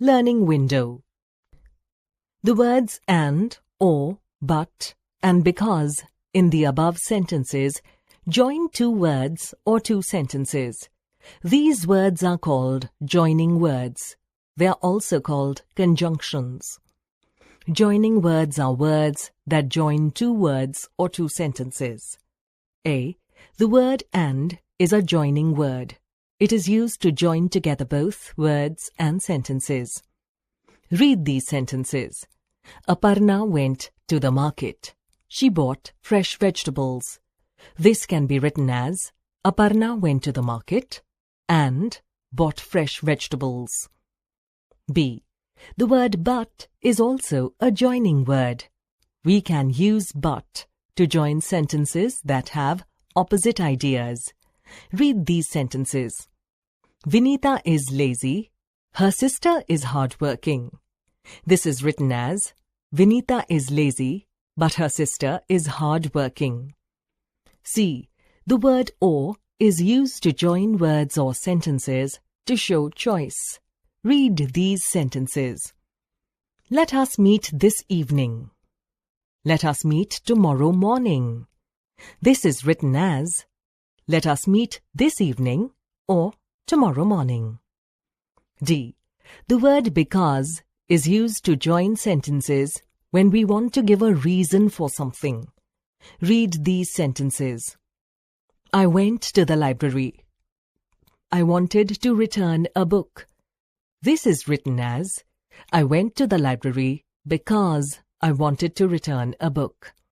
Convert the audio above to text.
learning window. The words and, or, but, and because in the above sentences join two words or two sentences. These words are called joining words. They are also called conjunctions. Joining words are words that join two words or two sentences. A. The word and is a joining word. It is used to join together both words and sentences. Read these sentences. Aparna went to the market. She bought fresh vegetables. This can be written as Aparna went to the market and bought fresh vegetables. B. The word but is also a joining word. We can use but to join sentences that have opposite ideas. Read these sentences. Vinita is lazy. Her sister is hardworking. This is written as Vinita is lazy, but her sister is hardworking. C. The word or is used to join words or sentences to show choice. Read these sentences. Let us meet this evening. Let us meet tomorrow morning. This is written as let us meet this evening or tomorrow morning. D. The word because is used to join sentences when we want to give a reason for something. Read these sentences. I went to the library. I wanted to return a book. This is written as I went to the library because I wanted to return a book.